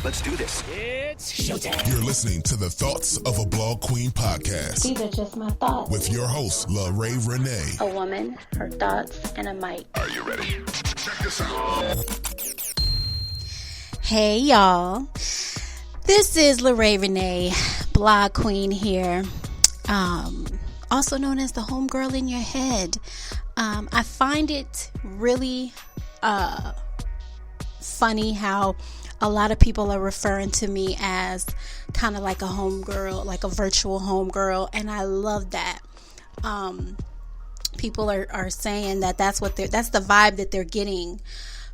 Let's do this. It's showtime. You're listening to the Thoughts of a Blog Queen podcast. These are just my thoughts. With your host, LaRae Renee. A woman, her thoughts, and a mic. Are you ready? Check this out. Hey, y'all. This is LaRae Renee, Blog Queen here. Also known as the homegirl in your head. I find it really funny how a lot of people are referring to me as kind of like a homegirl, like a virtual homegirl, and I love that. People are saying that that's the vibe that they're getting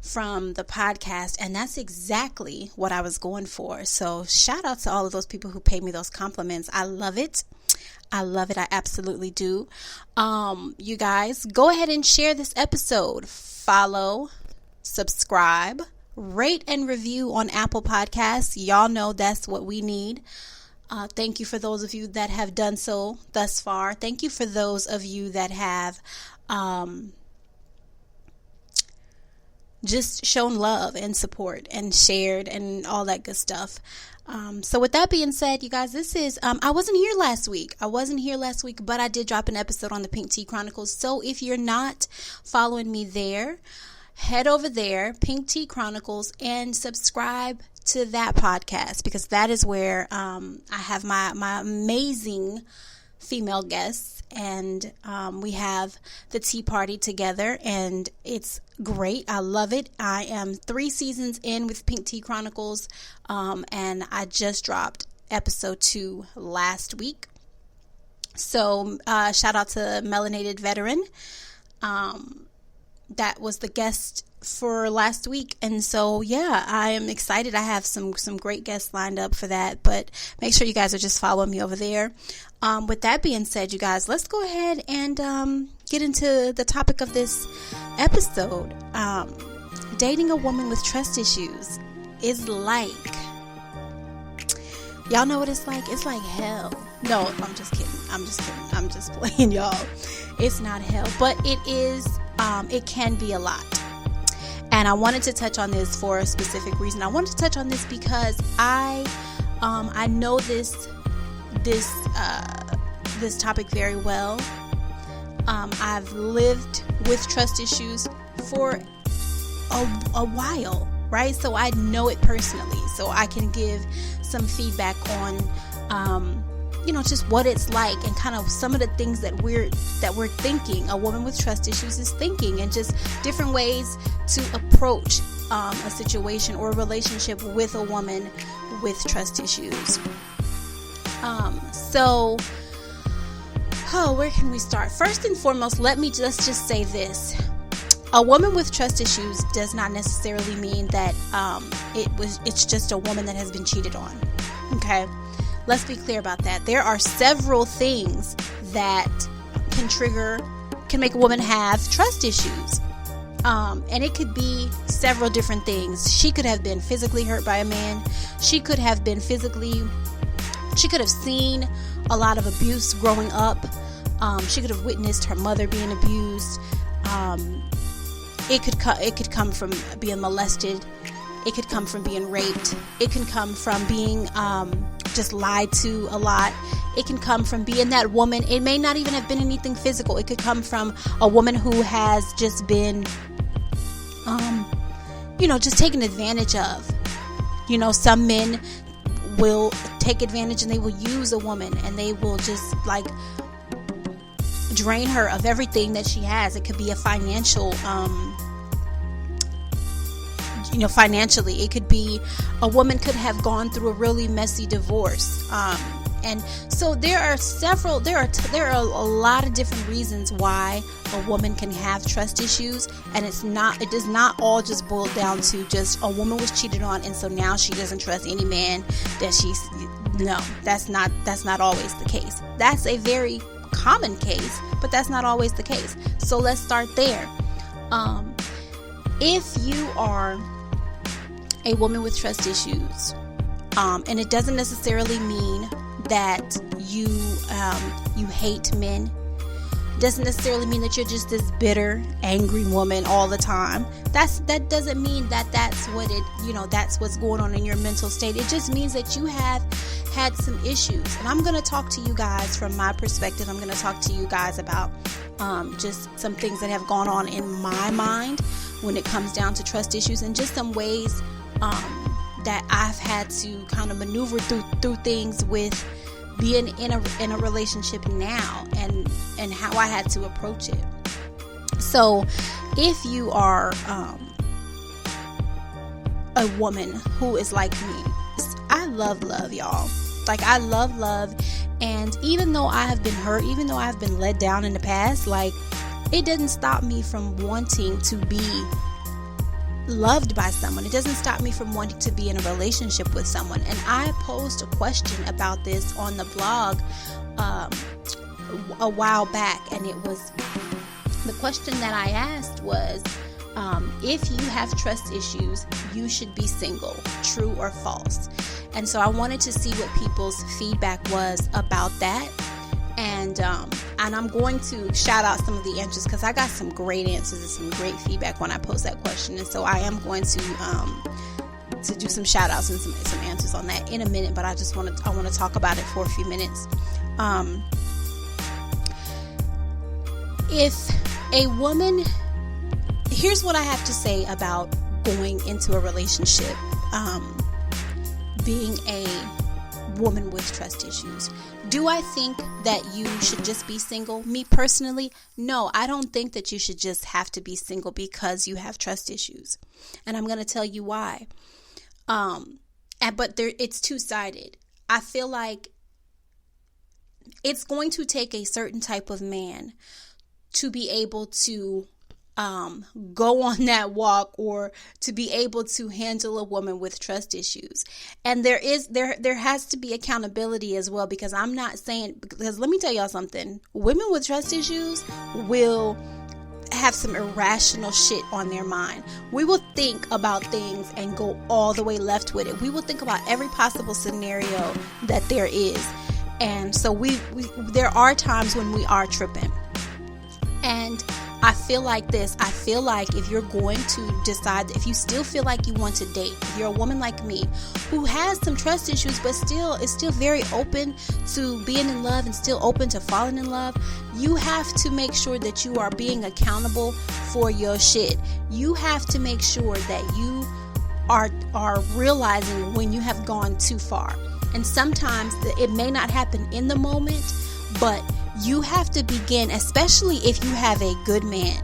from the podcast, and that's exactly what I was going for. So shout out to all of those people who paid me those compliments. I love it. I absolutely do. You guys, go ahead and share this episode. Follow, subscribe, rate and review on Apple Podcasts. Y'all know that's what we need. Thank you for those of you that have done so thus far. Thank you for those of you that have just shown love and support and shared and all that good stuff. So with that being said, you guys, this is, I wasn't here last week, but I did drop an episode on the Pink Tea Chronicles. So if you're not following me there, head over there, Pink Tea Chronicles, and subscribe to that podcast, because that is where I have my amazing female guests, and we have the tea party together, and it's great. I love it. I am 3 seasons in with Pink Tea Chronicles, and I just dropped episode 2 last week. So shout out to Melanated Veteran. That was the guest for last week, and so yeah, I am excited. I have some great guests lined up for that, but make sure you guys are just following me over there. With that being said, you guys, let's go ahead and get into the topic of this episode. Dating a woman with trust issues is like, y'all know what it's like? It's like hell. No, I'm just kidding. I'm just playing, y'all. It's not hell, but it is. It can be a lot. And I wanted to touch on this for a specific reason. I wanted to touch on this because I know this topic very well. I've lived with trust issues for a while, right? So I know it personally. So I can give some feedback on just what it's like, and kind of some of the things that we're thinking a woman with trust issues is thinking, and just different ways to approach a situation or a relationship with a woman with trust issues. Where can we start? First and foremost, let's just say this. A woman with trust issues does not necessarily mean that it's just a woman that has been cheated on. Okay? Let's be clear about that. There are several things that can make a woman have trust issues. And it could be several different things. She could have been physically hurt by a man. She could have seen a lot of abuse growing up. She could have witnessed her mother being abused. It could come from being molested. It could come from being raped. It can come from being just lied to a lot. It can come from being that woman. It may not even have been anything physical. It could come from a woman who has just been, just taken advantage of. Some men will take advantage and they will use a woman, and they will just like drain her of everything that she has. It could be a financial, financially. It could be a woman could have gone through a really messy divorce. And so there are a lot of different reasons why a woman can have trust issues, and it does not all just boil down to just a woman was cheated on, and so now she doesn't trust any man that's not always the case. That's a very common case, but that's not always the case. So let's start there. If you are a woman with trust issues, and it doesn't necessarily mean that you hate men. doesn't necessarily mean that you're just this bitter, angry woman all the time. That doesn't mean that that's what's going on in your mental state. It just means that you have had some issues. And I'm going to talk to you guys from my perspective. I'm going to talk to you guys about just some things that have gone on in my mind when it comes down to trust issues, and just some ways that I've had to kind of maneuver through things with being in a relationship now, and how I had to approach it. So if you are a woman who is like me, I love y'all. Like, I love, and even though I have been hurt, even though I've been let down in the past, like, it doesn't stop me from wanting to be loved by someone. It doesn't stop me from wanting to be in a relationship with someone. And I posed a question about this on the blog a while back, and it was, the question that I asked was, if you have trust issues, you should be single, true or false? And so I wanted to see what people's feedback was about that. And I'm going to shout out some of the answers, because I got some great answers and some great feedback when I posed that question. And so I am going to do some shout outs and some answers on that in a minute, but I want to talk about it for a few minutes. If a woman, here's what I have to say about going into a relationship, being a woman with trust issues. Do I think that you should just be single? Me personally, no, I don't think that you should just have to be single because you have trust issues. And I'm going to tell you why. But it's two-sided. I feel like it's going to take a certain type of man to be able to go on that walk, or to be able to handle a woman with trust issues. And there has to be accountability as well, because I'm not saying, because let me tell y'all something, women with trust issues will have some irrational shit on their mind. We will think about things and go all the way left with it. We will think about every possible scenario that there is. And so there are times when we are tripping. And I feel like this. I feel like if you're going to decide, if you still feel like you want to date, if you're a woman like me who has some trust issues but is still very open to being in love and still open to falling in love, you have to make sure that you are being accountable for your shit. You have to make sure that you are realizing when you have gone too far. And sometimes it may not happen in the moment, but you have to begin, especially if you have a good man.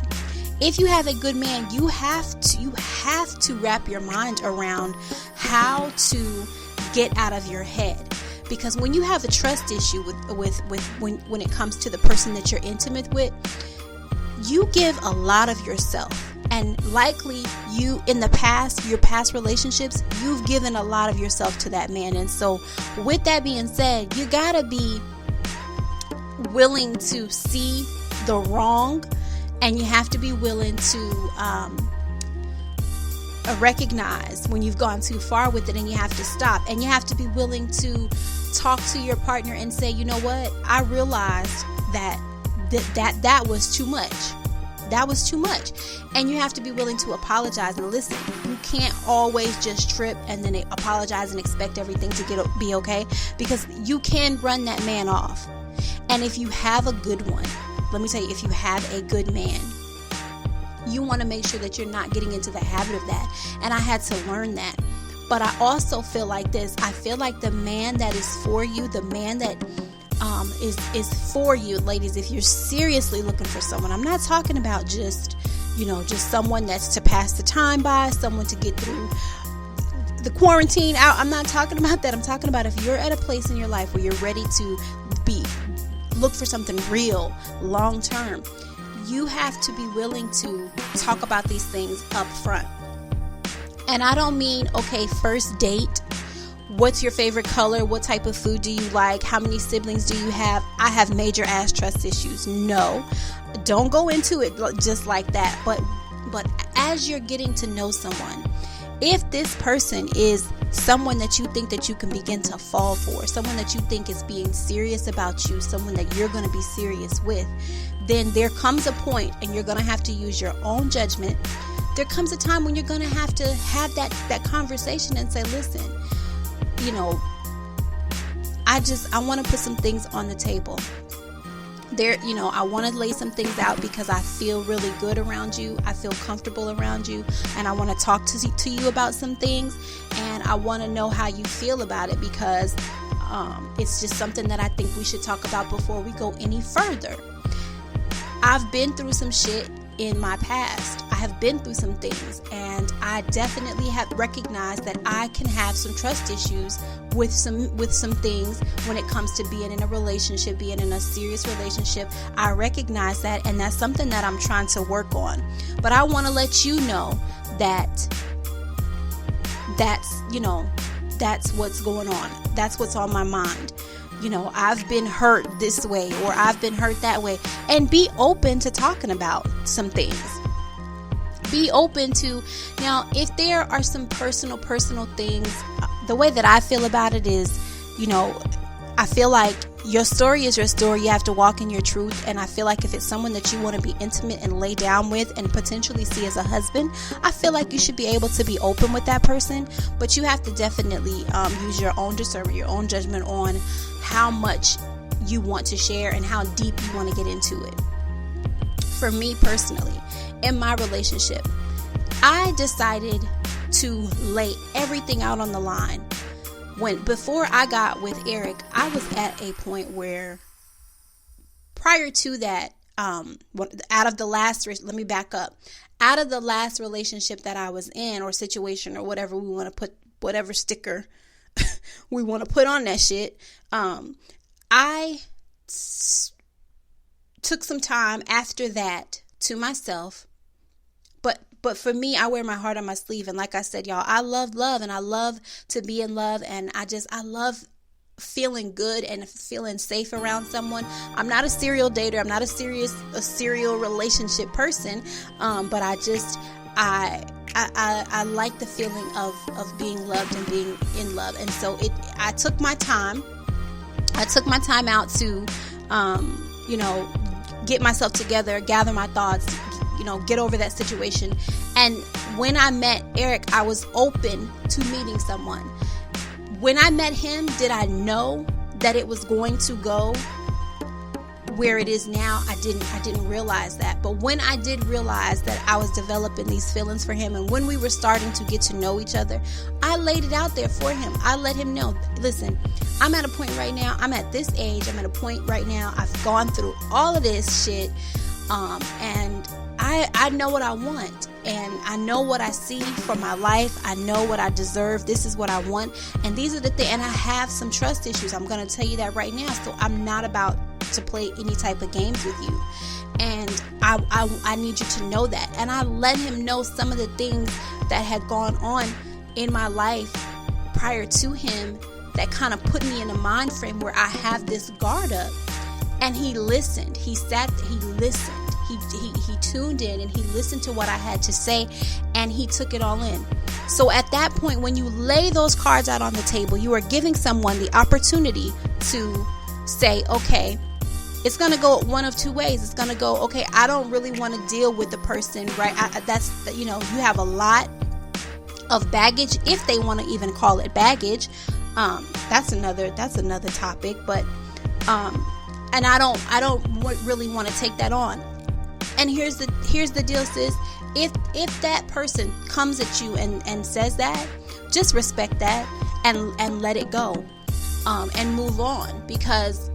If you have a good man, you have to wrap your mind around how to get out of your head. Because when you have a trust issue when it comes to the person that you're intimate with, you give a lot of yourself. And likely you, in the past, your past relationships, you've given a lot of yourself to that man. And so with that being said, you gotta be willing to see the wrong, and you have to be willing to recognize when you've gone too far with it, and you have to stop, and you have to be willing to talk to your partner and say, you know what, I realized that was too much. That was too much. And you have to be willing to apologize and listen. You can't always just trip and then apologize and expect everything to be okay, because you can run that man off. And if you have a good one, let me tell you, if you have a good man, you want to make sure that you're not getting into the habit of that. And I had to learn that. But I also feel like this. I feel like the man that is for you, the man that is for you, ladies, if you're seriously looking for someone, I'm not talking about just someone that's to pass the time by, someone to get through the quarantine out. I'm not talking about that. I'm talking about if you're at a place in your life where you're ready to look for something real, long term, you have to be willing to talk about these things up front. And I don't mean, okay, first date, what's your favorite color? What type of food do you like? How many siblings do you have? I have major ass trust issues. No, don't go into it just like that. But as you're getting to know someone, if this person is someone that you think that you can begin to fall for, someone that you think is being serious about you, someone that you're going to be serious with, then there comes a point, and you're going to have to use your own judgment. There comes a time when you're going to have that conversation and say, listen, I want to put some things on the table. I want to lay some things out because I feel really good around you. I feel comfortable around you, and I want to talk to you about some things, and I want to know how you feel about it, because it's just something that I think we should talk about before we go any further. I've been through some shit in my past. I have been through some things, and I definitely have recognized that I can have some trust issues with some things when it comes to being in a relationship, being in a serious relationship. I recognize that, and that's something that I'm trying to work on. But I want to let you know that that's what's going on. That's what's on my mind. I've been hurt this way, or I've been hurt that way, and be open to talking about some things. Be open to, now, if there are some personal things, the way that I feel about it is, I feel like your story is your story. You have to walk in your truth. And I feel like if it's someone that you want to be intimate and lay down with and potentially see as a husband, I feel like you should be able to be open with that person. But you have to definitely use your own discernment, your own judgment on how much you want to share and how deep you want to get into it. For me personally, in my relationship, I decided to lay everything out on the line. Before I got with Eric, I was at a point where, prior to that, out of the last relationship that I was in, or situation, or whatever we want to put, whatever sticker we want to put on that shit, I took some time after that to myself. But for me, I wear my heart on my sleeve. And like I said, y'all, I love love, and I love to be in love. And I love feeling good and feeling safe around someone. I'm not a serial dater. I'm not a serial relationship person. But I like the feeling of being loved and being in love. And so I took my time. I took my time out to, get myself together, gather my thoughts, get over that situation. And when I met Eric, I was open to meeting someone. When I met him, did I know that it was going to go where it is now? I didn't realize that. But when I did realize that I was developing these feelings for him, and when we were starting to get to know each other, I laid it out there for him. I let him know, listen, I'm at a point right now, I'm at this age, I'm at a point right now, I've gone through all of this shit, and I know what I want, and I know what I see for my life. I know what I deserve. This is what I want, and these are the things. And I have some trust issues. I'm going to tell you that right now. So I'm not about to play any type of games with you, and I need you to know that. And I let him know some of the things that had gone on in my life prior to him that kind of put me in a mind frame where I have this guard up. And he listened. He listened. He tuned in, and he listened to what I had to say, and he took it all in. So at that point, when you lay those cards out on the table, you are giving someone the opportunity to say, okay, it's going to go one of two ways. It's going to go, okay, I don't really want to deal with the person, right? You have a lot of baggage, if they want to even call it baggage. That's another topic, but and I don't really want to take that on. And here's the deal, sis. If that person comes at you and says that, just respect that and let it go, and move on, because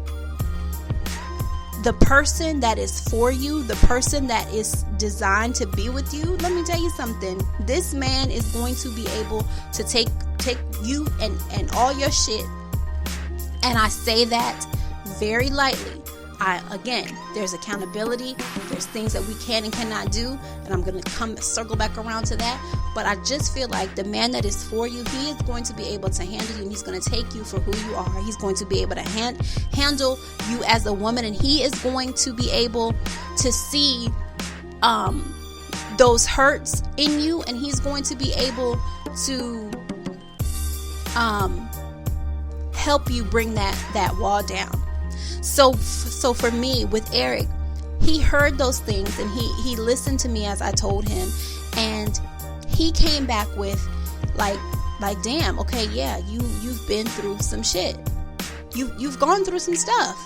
the person that is for you, the person that is designed to be with you, let me tell you something. This man is going to be able to take you and all your shit. And I say that very lightly. Again, there's accountability. There's things that we can and cannot do, and I'm going to circle back around to that. But I just feel like the man that is for you, he is going to be able to handle you, and he's going to take you for who you are. He's going to be able to handle you as a woman, and he is going to be able to see those hurts in you, and he's going to be able to help you bring that wall down. So for me, with Eric, he heard those things, and he listened to me as I told him, and he came back with like damn, okay, yeah, you've been through some shit. You've gone through some stuff.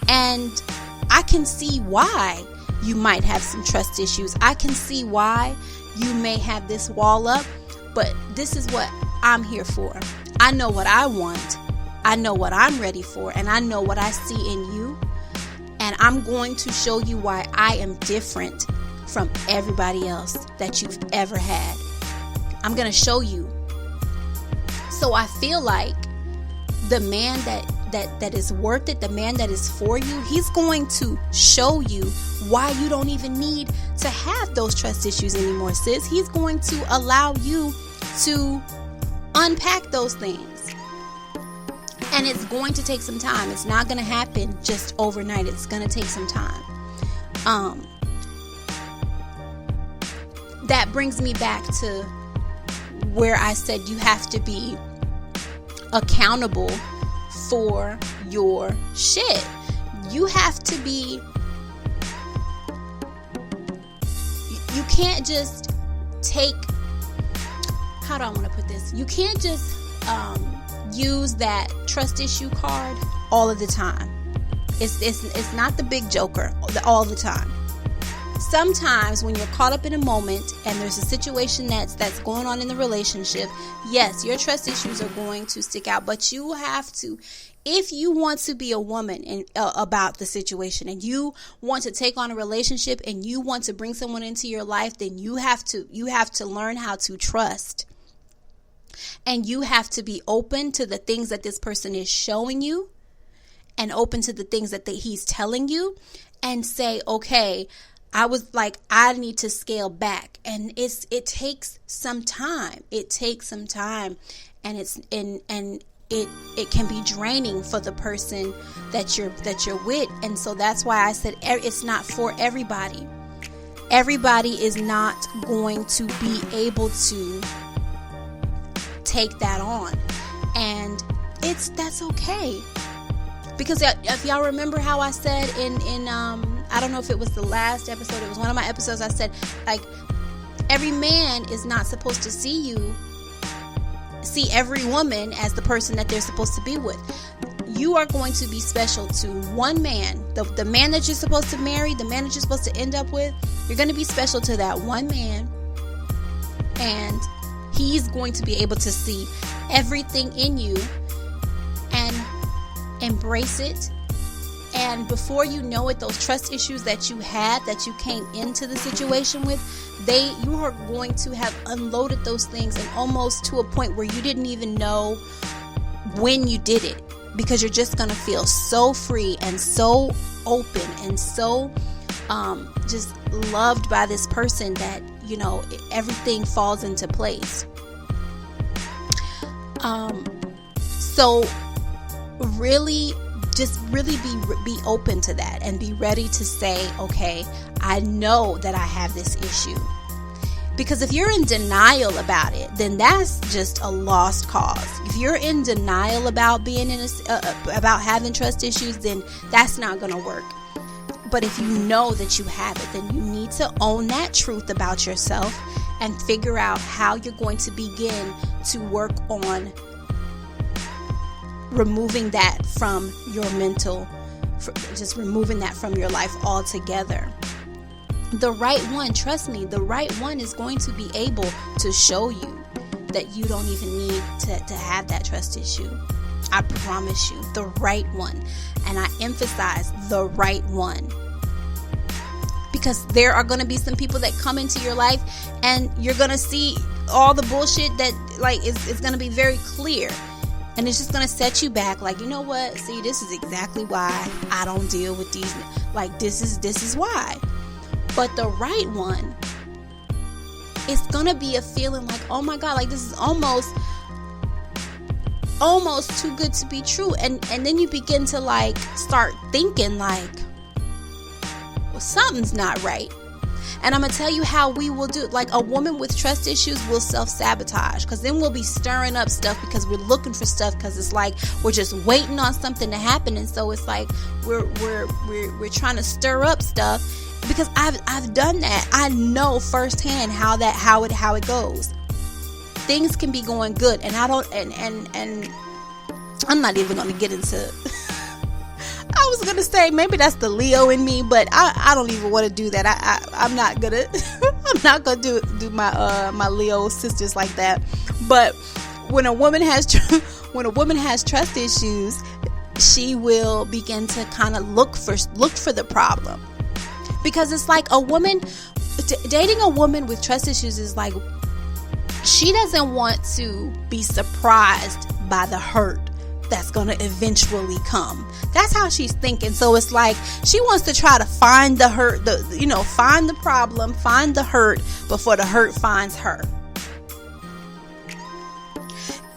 And I can see why you might have some trust issues. I can see why you may have this wall up, but this is what I'm here for. I know what I want. I know what I'm ready for, and I know what I see in you. And I'm going to show you why I am different from everybody else that you've ever had. I'm going to show you. So I feel like the man that is worth it, the man that is for you, he's going to show you why you don't even need to have those trust issues anymore, sis. He's going to allow you to unpack those things. And it's going to take some time. It's not going to happen just overnight. It's going to take some time. That brings me back to where I said you have to be accountable for your shit. You have to be, you can't just take, how do I want to put this? You can't just use that trust issue card all of the time. It's not the big joker all the time. Sometimes when you're caught up in a moment and there's a situation that's going on in the relationship, yes, your trust issues are going to stick out, but you have to, if you want to be a woman and about the situation, and you want to take on a relationship and you want to bring someone into your life, then you have to learn how to trust. And you have to be open to the things that this person is showing you, and open to the things that he's telling you, and say, okay, I need to scale back. And it takes some time. It takes some time, and it can be draining for the person that you're with. And so that's why I said it's not for everybody. Everybody is not going to be able to take that on, and that's okay. Because if y'all remember how I said in I don't know if it was the last episode, it was one of my episodes, I said, like, every man is not supposed to see every woman as the person that they're supposed to be with. You are going to be special to one man. The man that you're supposed to marry, the man that you're supposed to end up with, you're going to be special to that one man. And he's going to be able to see everything in you and embrace it. And before you know it, those trust issues that you had, that you came into the situation with, you are going to have unloaded those things, and almost to a point where you didn't even know when you did it, because you're just going to feel so free and so open and so just loved by this person that, you know, everything falls into place. So really be open to that, and be ready to say, okay, I know that I have this issue. Because if you're in denial about it, then that's just a lost cause. If you're in denial about being about having trust issues, then that's not going to work. But if you know that you have it, then you need to own that truth about yourself and figure out how you're going to begin to work on removing that from your mental, just removing that from your life altogether. The right one, trust me, the right one is going to be able to show you that you don't even need to have that trust issue. I promise you, the right one. And I emphasize the right one. Because there are going to be some people that come into your life, and you're going to see all the bullshit that is going to be very clear. And it's just going to set you back. Like, you know what? See, this is exactly why I don't deal with these. Like, this is why. But the right one, it's going to be a feeling like, oh my God, like this is almost too good to be true. And then you begin to start thinking well, something's not right. And I'm going to tell you how we will do it. Like, a woman with trust issues will self-sabotage, because then we'll be stirring up stuff because we're looking for stuff, because it's like we're just waiting on something to happen. And so it's like we're trying to stir up stuff, because I've done that. I know firsthand how it goes. Things can be going good, and I don't and I'm not even going to get into I was going to say maybe that's the Leo in me, but I don't even want to do that. I'm not going to do my Leo sisters like that. But when a woman has trust issues, she will begin to kind of look for the problem. Because it's like a woman dating a woman with trust issues is like, she doesn't want to be surprised by the hurt that's going to eventually come. That's how she's thinking. So it's like she wants to try to find the hurt, find the problem, find the hurt before the hurt finds her.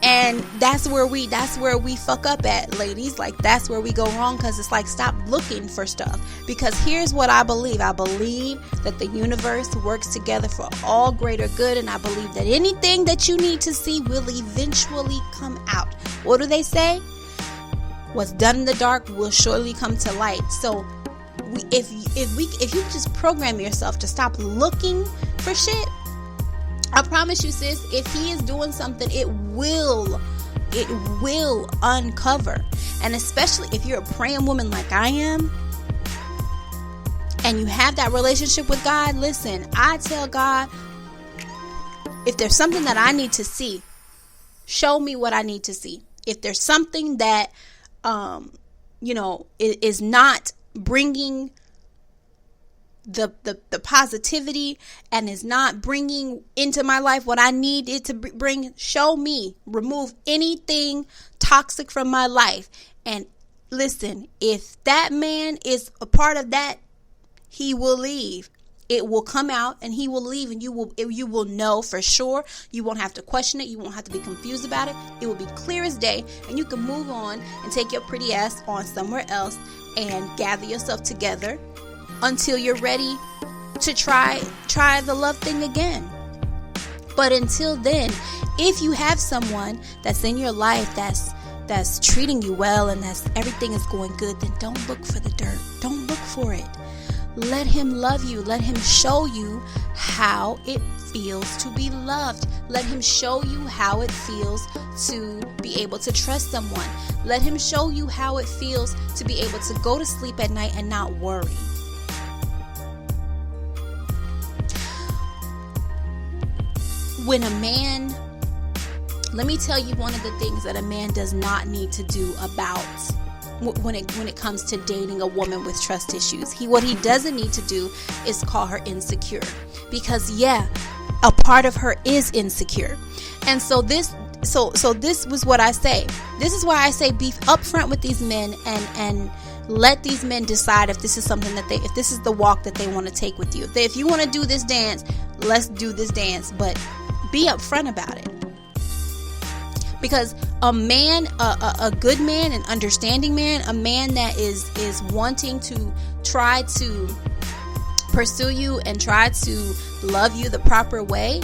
And that's where we fuck up at, ladies. Like, that's where we go wrong, because it's like, stop looking for stuff. Because here's what I believe. I believe that the universe works together for all greater good, and I believe that anything that you need to see will eventually come out. What do they say? What's done in the dark will surely come to light. So if you just program yourself to stop looking for shit, I promise you, sis, if he is doing something, it will uncover. And especially if you're a praying woman like I am, and you have that relationship with God, listen, I tell God, if there's something that I need to see, show me what I need to see. If there's something that, is not bringing the positivity and is not bringing into my life what I need it to bring, show me. Remove anything toxic from my life. And listen, if that man is a part of that, he will leave. It will come out and he will leave, and you will know for sure. You won't have to question it. You won't have to be confused about it. It will be clear as day, and you can move on and take your pretty ass on somewhere else and gather yourself together until you're ready to try the love thing again. But until then, if you have someone that's in your life that's treating you well and everything is going good, then don't look for the dirt. Don't look for it. Let him love you. Let him show you how it feels to be loved. Let him show you how it feels to be able to trust someone. Let him show you how it feels to be able to go to sleep at night and not worry. When a man, let me tell you one of the things that a man does not need to do about when it comes to dating a woman with trust issues. What he doesn't need to do is call her insecure, because a part of her is insecure. And so this was what I say. This is why I say be upfront with these men and let these men decide if this is something if this is the walk that they want to take with you. If you want to do this dance, let's do this dance, but be upfront about it. Because a man, a good man, an understanding man, a man that is wanting to try to pursue you and try to love you the proper way,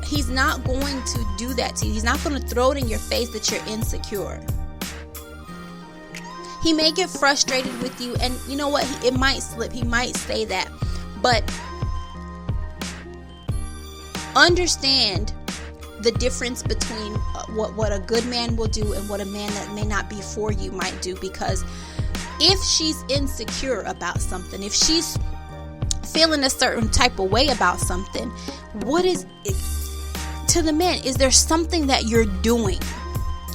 he's not going to do that to you. He's not going to throw it in your face that you're insecure. He may get frustrated with you, and you know what? It might slip. He might say that. But understand the difference between what a good man will do and what a man that may not be for you might do. Because if she's insecure about something, if she's feeling a certain type of way about something, what is it to the men? Is there something that you're doing?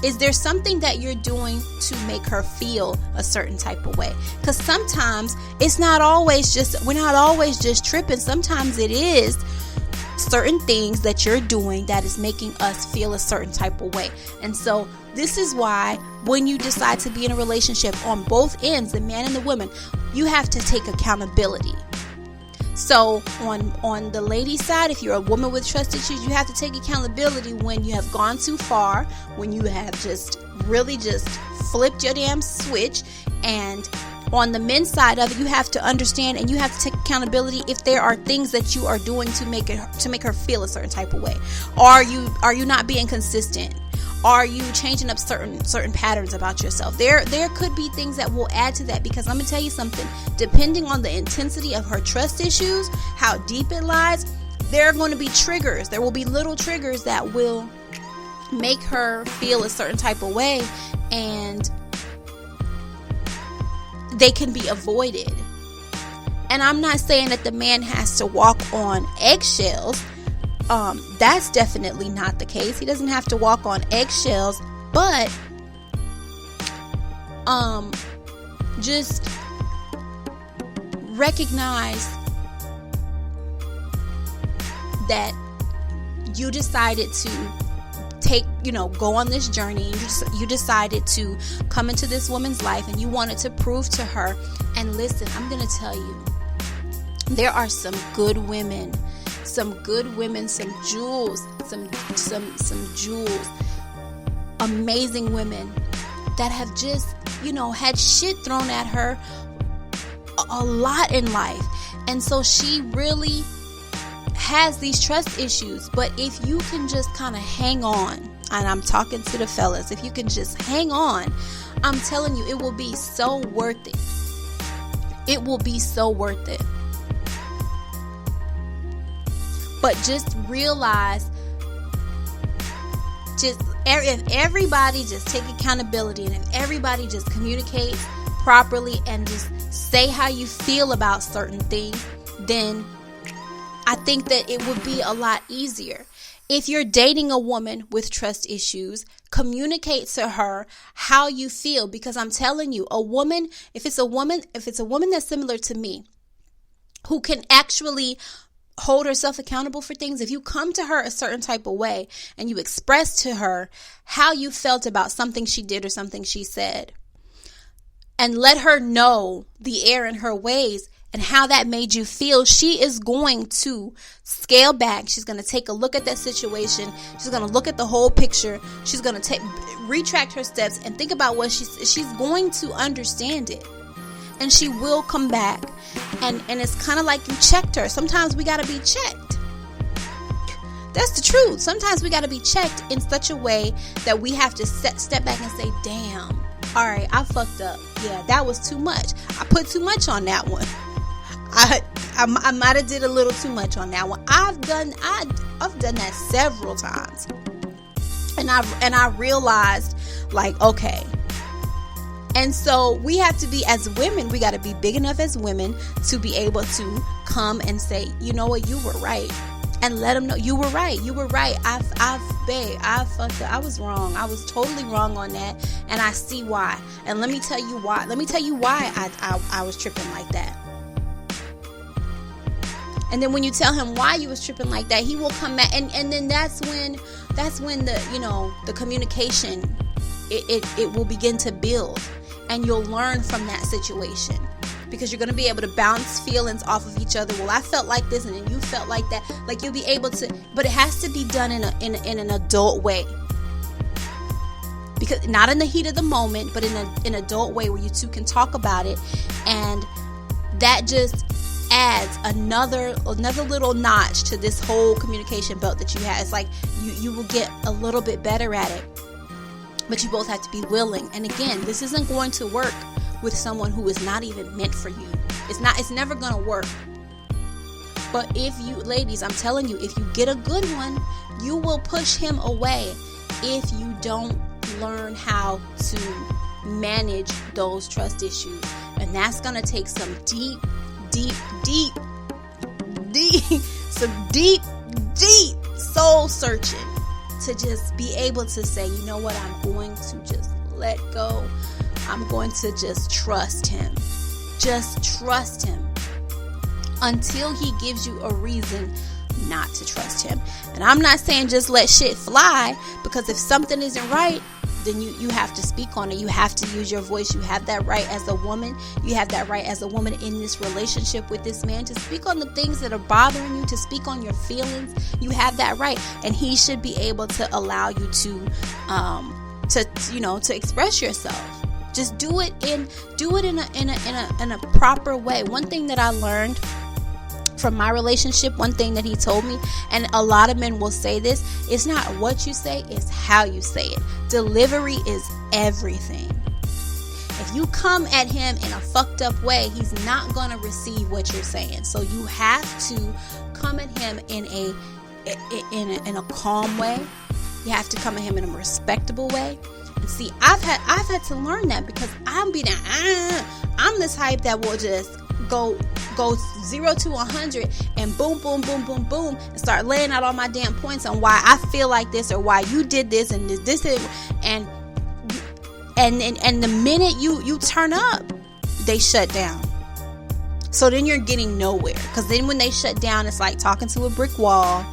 Is there something that you're doing to make her feel a certain type of way? Because sometimes we're not always just tripping. Sometimes it is certain things that you're doing that is making us feel a certain type of way. And so this is why when you decide to be in a relationship on both ends, the man and the woman, you have to take accountability. So on the lady side, if you're a woman with trust issues, you have to take accountability when you have gone too far, when you have just really just flipped your damn switch. And on the men's side of it, you have to understand and you have to take accountability if there are things that you are doing to make her feel a certain type of way. Are you not being consistent? Are you changing up certain patterns about yourself? There could be things that will add to that, because let me tell you something. Depending on the intensity of her trust issues, how deep it lies, there are going to be triggers. There will be little triggers that will make her feel a certain type of way, and they can be avoided. And I'm not saying that the man has to walk on eggshells. That's definitely not the case. He doesn't have to walk on eggshells, but just recognize that you decided to go on this journey. You decided to come into this woman's life, and you wanted to prove to her. And listen, I'm going to tell you, there are some good women, some jewels, some jewels, amazing women that have just, had shit thrown at her a lot in life. And so she really has these trust issues. But if you can just kind of hang on, and I'm talking to the fellas, if you can just hang on, I'm telling you, it will be so worth it. It will be so worth it. But just realize, if everybody just take accountability, and if everybody just communicates properly and just say how you feel about certain things, then I think that it would be a lot easier. If you're dating a woman with trust issues, communicate to her how you feel, because I'm telling you, if it's a woman that's similar to me, who can actually hold herself accountable for things, if you come to her a certain type of way and you express to her how you felt about something she did or something she said, and let her know the error in her ways and how that made you feel, she is going to scale back. She's going to take a look at that situation. She's going to look at the whole picture. She's going to retract her steps and think about what she's going to understand it. And she will come back. And it's kind of like you checked her. Sometimes we got to be checked. That's the truth. Sometimes we got to be checked in such a way that we have to step back and say, damn, all right, I fucked up. Yeah, that was too much. I put too much on that one. I might have did a little too much on that one. I've done that several times. And I realized, like, okay. And so we have to be, as women, we got to be big enough as women to be able to come and say, you know what, you were right. And let them know you were right. You were right. I fucked up. I was wrong. I was totally wrong on that. And I see why. And let me tell you why. I was tripping like that. And then when you tell him why you was tripping like that, he will come back. And then that's when the communication, it will begin to build. And you'll learn from that situation. Because you're going to be able to bounce feelings off of each other. Well, I felt like this and then you felt like that. Like, you'll be able to, but it has to be done in an adult way. Because not in the heat of the moment, but in an adult way where you two can talk about it. And that just adds another little notch to this whole communication belt that you have. It's like you will get a little bit better at it. But you both have to be willing. And again, this isn't going to work with someone who is not even meant for you. It's never gonna work. But if you, ladies, I'm telling you, if you get a good one, you will push him away if you don't learn how to manage those trust issues. And that's gonna take some deep soul searching to just be able to say, you know what, I'm going to just let go. I'm going to just trust him. Just trust him until he gives you a reason not to trust him. And I'm not saying just let shit fly, because if something isn't right, then you have to speak on it. You have to use your voice. You have that right as a woman. You have that right as a woman in this relationship with this man to speak on the things that are bothering you, to speak on your feelings. You have that right. And he should be able to allow you to express yourself. Just do it in a proper way. One thing that I learned from my relationship, one thing that he told me, and a lot of men will say this, it's not what you say, it's how you say it. Delivery is everything. If you come at him in a fucked up way, he's not going to receive what you're saying. So you have to come at him in a calm way. You have to come at him in a respectable way. And see, I've had to learn that, because I'm the type that will just go 0 to 100 and boom, boom, boom, boom, boom, and start laying out all my damn points on why I feel like this, or why you did this, and this and the minute you turn up, they shut down. So then you're getting nowhere, because then when they shut down, it's like talking to a brick wall.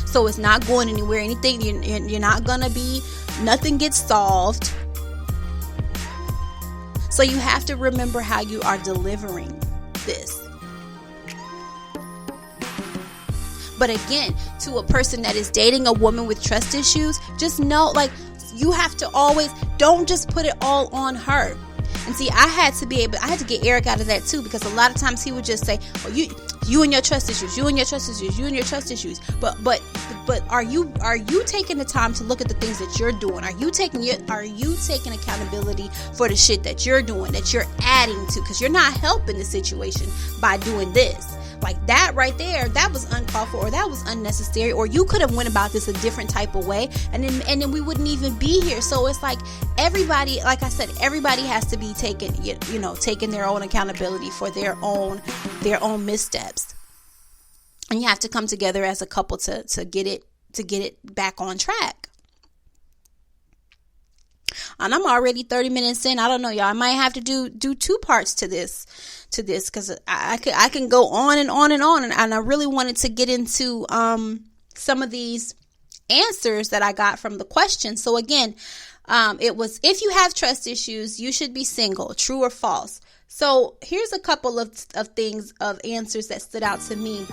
So it's not going anywhere. Anything, you're not gonna be, nothing gets solved. So you have to remember how you are delivering this. But again, to a person that is dating a woman with trust issues, just know, like, you have to always, don't just put it all on her. And see, I had to get Eric out of that too, because a lot of times he would just say, "Oh, you and your trust issues, you and your trust issues, you and your trust issues." But are you taking the time to look at the things that you're doing? Are you taking accountability for the shit that you're doing, that you're adding to? Because you're not helping the situation by doing this. Like that right there, that was uncalled for, or that was unnecessary, or you could have went about this a different type of way, and then we wouldn't even be here. So it's like everybody, like I said, everybody has to be taking their own accountability for their own missteps, and you have to come together as a couple to get it back on track. And I'm already 30 minutes in. I don't know, y'all. I might have to do 2 parts to this, because I can go on and on and on. And I really wanted to get into some of these answers that I got from the question. So again, it was, if you have trust issues, you should be single. True or false? So here's a couple of things, of answers that stood out to me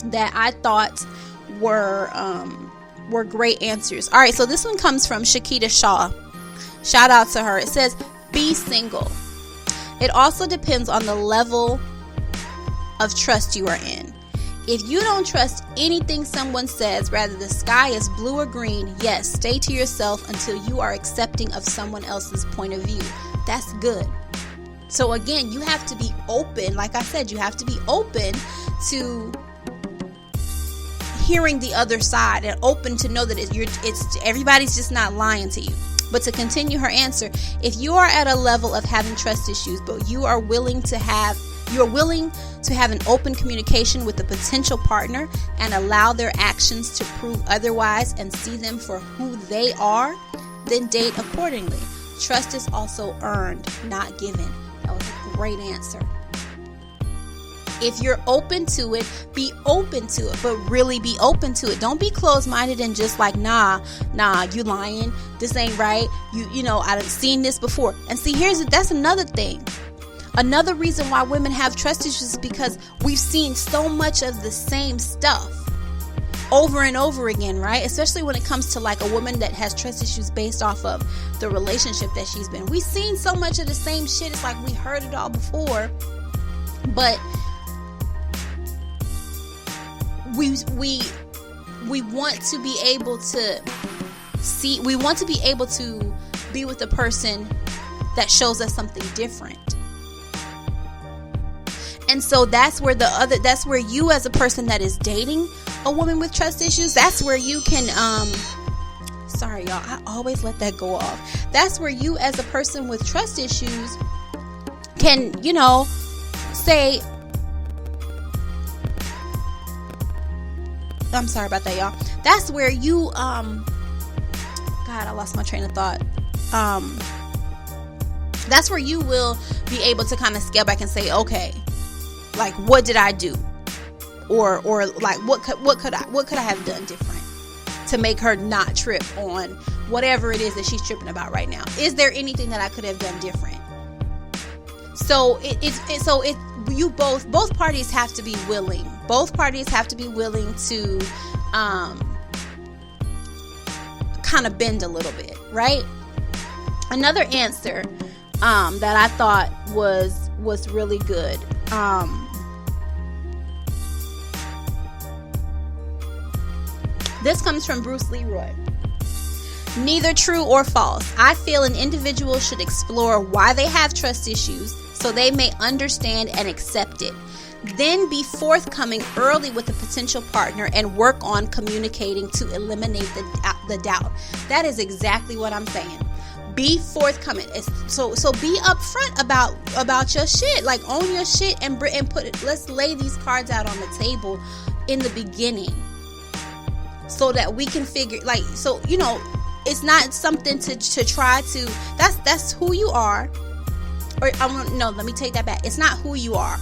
that I thought were great answers. All right, so this one comes from Shakita Shaw. Shout out to her. It says, be single. It also depends on the level of trust you are in. If you don't trust anything someone says, rather the sky is blue or green, yes, stay to yourself until you are accepting of someone else's point of view. That's good. So again, you have to be open. Like I said, you have to be open to hearing the other side, and open to know that everybody's just not lying to you. But to continue her answer, if you are at a level of having trust issues, but you are willing to have an open communication with a potential partner and allow their actions to prove otherwise and see them for who they are, then date accordingly. Trust is also earned, not given. That was a great answer. If you're open to it, be open to it, but really be open to it. Don't be closed-minded and just like, nah, you lying. This ain't right. I've seen this before. And see, that's another thing. Another reason why women have trust issues is because we've seen so much of the same stuff over and over again, right? Especially when it comes to like a woman that has trust issues based off of the relationship that she's been. We've seen so much of the same shit. It's like we heard it all before, but we want to be able to see, we want to be able to be with a person that shows us something different. And so that's where you as a person that is dating a woman with trust issues, that's where you can, sorry y'all, I always let that go off. That's where you as a person with trust issues can, say, I'm sorry about that, y'all. That's where you, God, I lost my train of thought. That's where you will be able to kind of scale back and say, okay, like, what did I do? Or like, what could I have done different to make her not trip on whatever it is that she's tripping about right now? Is there anything that I could have done different? So both parties have to be willing. Both parties have to be willing to kind of bend a little bit, right? Another answer that I thought was really good. This comes from Bruce Leroy. Neither true or false. I feel an individual should explore why they have trust issues so they may understand and accept it. Then be forthcoming early with a potential partner and work on communicating to eliminate the doubt. That is exactly what I'm saying. Be forthcoming. So be upfront about your shit. Like, own your shit and put it. Let's lay these cards out on the table in the beginning, so that we can figure. Like, so you know, it's not something to try to. That's who you are. Or let me take that back. It's not who you are.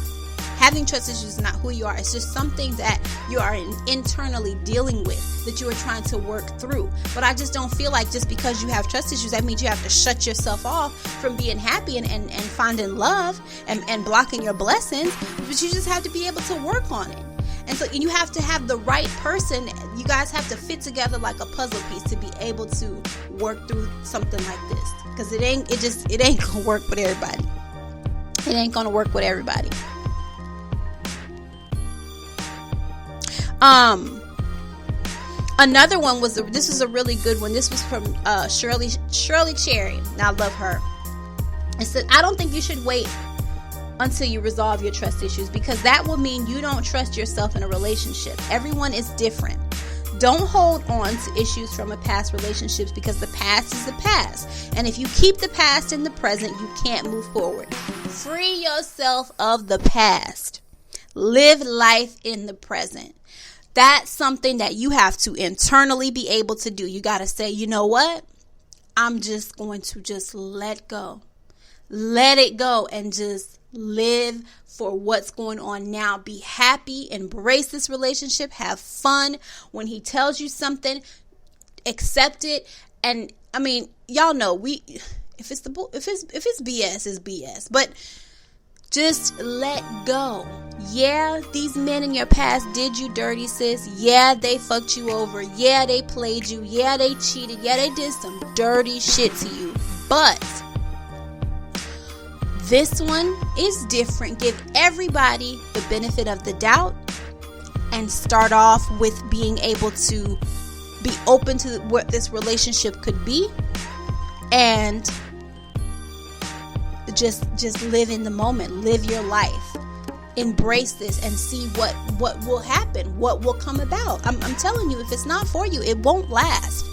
Having trust issues is not who you are. It's just something that you are internally dealing with, that you are trying to work through. But I just don't feel like just because you have trust issues, that means you have to shut yourself off from being happy and finding love and blocking your blessings. But you just have to be able to work on it. And so you have to have the right person. You guys have to fit together like a puzzle piece to be able to work through something like this. Because it ain't gonna work with everybody. It ain't gonna work with everybody. Another one this was a really good one. This was from Shirley Cherry. Now, I love her. It said, I don't think you should wait until you resolve your trust issues, because that will mean you don't trust yourself in a relationship. Everyone is different. Don't hold on to issues from a past relationships, because the past is the past. And if you keep the past in the present, you can't move forward. Free yourself of the past. Live life in the present. That's something that you have to internally be able to do. You got to say, you know what? I'm just going to just let go. Let it go and just live for what's going on now. Be happy. Embrace this relationship. Have fun. When he tells you something, accept it. And I mean, y'all know if it's BS, it's BS. But just let go. Yeah, these men in your past did you dirty, sis. Yeah, they fucked you over. Yeah, they played you. Yeah, they cheated. Yeah, they did some dirty shit to you. But this one is different. Give everybody the benefit of the doubt and start off with being able to be open to what this relationship could be, and just live in the moment. Live your life. Embrace this and see what will happen, what will come about. I'm telling you, if it's not for you, it won't last.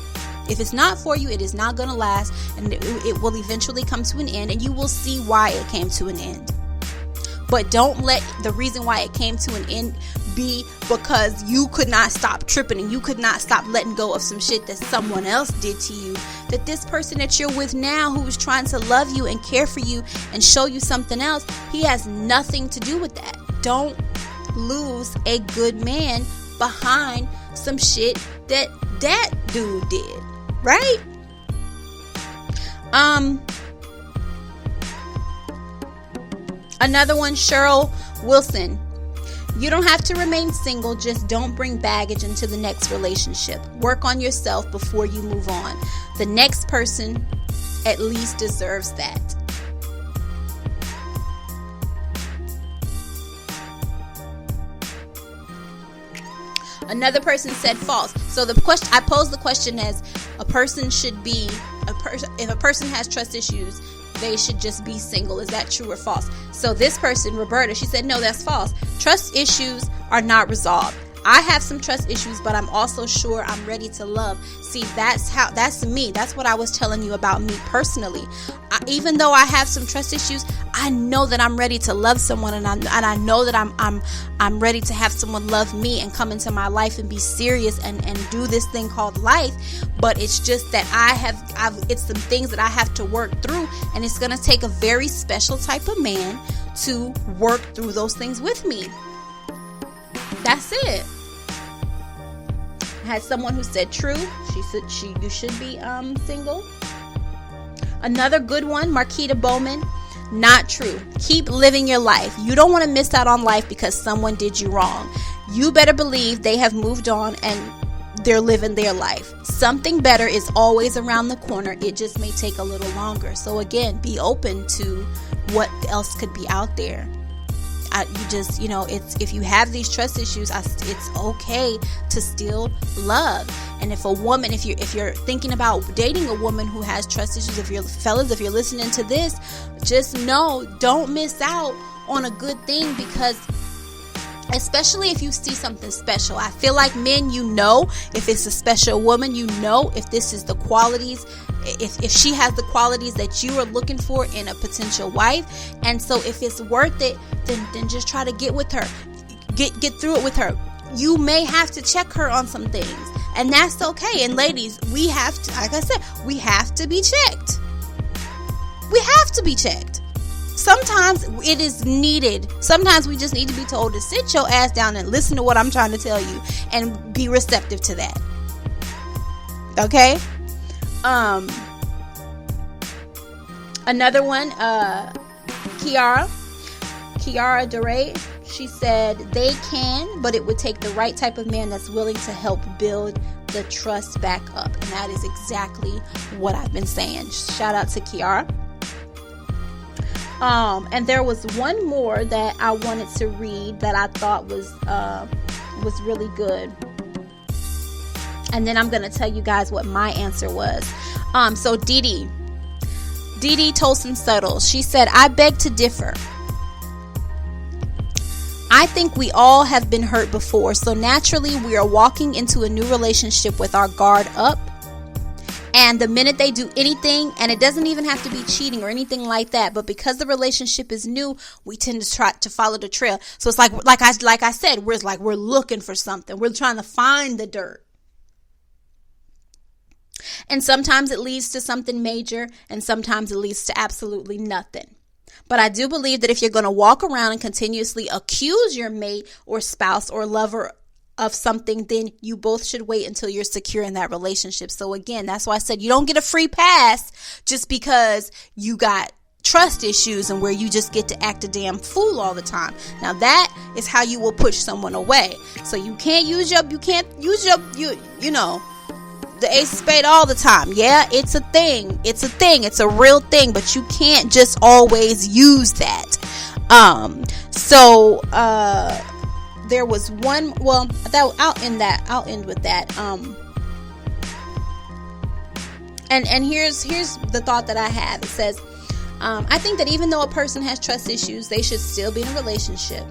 If it's not for you, it is not going to last, and it will eventually come to an end, and you will see why it came to an end. But don't let the reason why it came to an end be because you could not stop tripping and you could not stop letting go of some shit that someone else did to you. That this person that you're with now, who is trying to love you and care for you and show you something else, he has nothing to do with that. Don't lose a good man behind some shit that dude did, right? Another one, Cheryl Wilson. You don't have to remain single, just don't bring baggage into the next relationship. Work on yourself before you move on. The next person at least deserves that. Another person said false. So the question, I posed the question as if a person has trust issues, they should just be single. Is that true or false? So this person, Roberta, she said, no, that's false. Trust issues are not resolved. I have some trust issues, but I'm also sure I'm ready to love. See, that's me. That's what I was telling you about me personally. Even though I have some trust issues, I know that I'm ready to love someone, and I know that I'm ready to have someone love me and come into my life and be serious and do this thing called life. But it's just that it's some things that I have to work through, and it's gonna take a very special type of man to work through those things with me. That's it. I had someone who said true. She said you should be single. Another good one, Marquita Bowman. Not true. Keep living your life. You don't want to miss out on life because someone did you wrong. You better believe they have moved on, and they're living their life. Something better is always around the corner. It just may take a little longer. So again, be open to what else could be out there. It's, if you have these trust issues, it's okay to still love. And if you're thinking about dating a woman who has trust issues, if you're listening to this, just know, don't miss out on a good thing, because especially if you see something special. I feel like men, if it's a special woman, if this is the qualities, if she has the qualities that you are looking for in a potential wife. And so if it's worth it, then just try to get with her, get through it with her. You may have to check her on some things, and that's okay. And ladies, we have to, like I said, we have to be checked. We have to be checked. Sometimes it is needed. Sometimes we just need to be told to sit your ass down and listen to what I'm trying to tell you, and be receptive to that. Okay? Another one, Kiara DeRay, she said they can, but it would take the right type of man that's willing to help build the trust back up. And that is exactly what I've been saying. Shout out to Kiara. And there was one more that I wanted to read that I thought was really good. And then I'm going to tell you guys what my answer was. So Dee Tolson Subtle, she said, I beg to differ. I think we all have been hurt before, so naturally we are walking into a new relationship with our guard up. And the minute they do anything, and it doesn't even have to be cheating or anything like that, but because the relationship is new, we tend to try to follow the trail. So it's like I said, we're looking for something. We're trying to find the dirt. And sometimes it leads to something major, and sometimes it leads to absolutely nothing. But I do believe that if you're going to walk around and continuously accuse your mate or spouse or lover of something, then you both should wait until you're secure in that relationship. So again, that's why I said you don't get a free pass just because you got trust issues and where you just get to act a damn fool all the time. Now that is how you will push someone away. So you can't use the ace of spade all the time. Yeah, it's a thing. It's a real thing, but you can't just always use that. There was one, I'll end with that. And here's the thought that I have. It says, I think that even though a person has trust issues, they should still be in a relationship.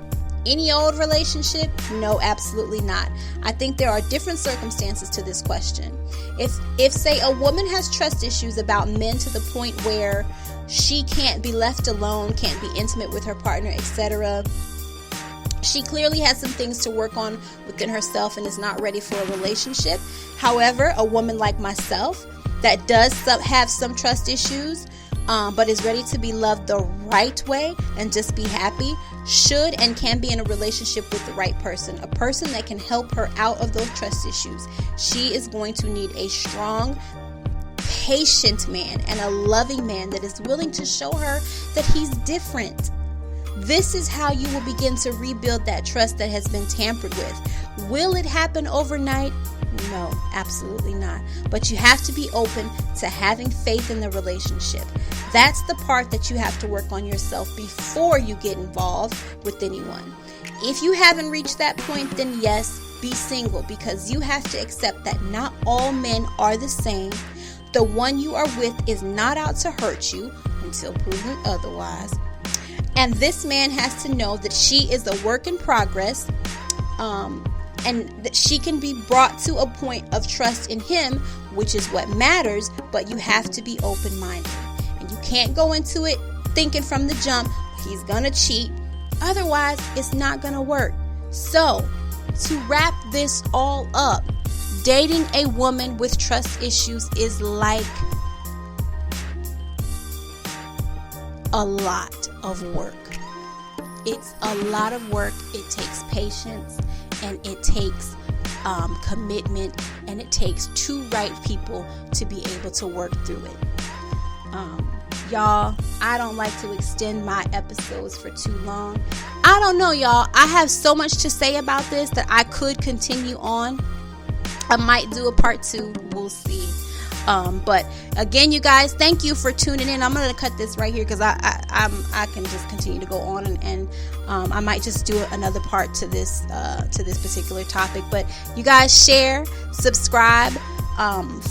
Any old relationship? No, absolutely not. I think there are different circumstances to this question. If say a woman has trust issues about men to the point where she can't be left alone, can't be intimate with her partner, etc., she clearly has some things to work on within herself and is not ready for a relationship. However, a woman like myself that does have some trust issues, but is ready to be loved the right way and just be happy, should and can be in a relationship with the right person, a person that can help her out of those trust issues. She is going to need a strong, patient man and a loving man that is willing to show her that he's different. This is how you will begin to rebuild that trust that has been tampered with. Will it happen overnight? No, absolutely not. But you have to be open to having faith in the relationship. That's the part that you have to work on yourself before you get involved with anyone. If you haven't reached that point, then yes, be single, because you have to accept that not all men are the same. The one you are with is not out to hurt you until proven otherwise. And this man has to know that she is a work in progress, and that she can be brought to a point of trust in him, which is what matters. But you have to be open-minded, and you can't go into it thinking from the jump he's gonna cheat. Otherwise, it's not gonna work. So, to wrap this all up, dating a woman with trust issues is like a lot of work. It's a lot of work. It takes patience, and it takes commitment, and it takes two right people to be able to work through it. Y'all, I don't like to extend my episodes for too long. I don't know, y'all. I have so much to say about this that I could continue on. I might do a part 2. We'll see. But again, you guys, thank you for tuning in. I'm gonna cut this right here because I can just continue to go on and I might just do another part to this particular topic. But you guys, share, subscribe,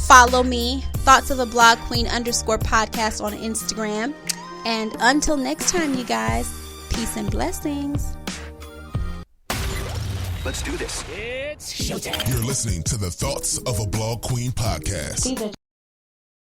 follow me, Thoughts of a Blog Queen _podcast on Instagram. And until next time, you guys, peace and blessings. Let's do this. You're listening to the Thoughts of a Blog Queen podcast.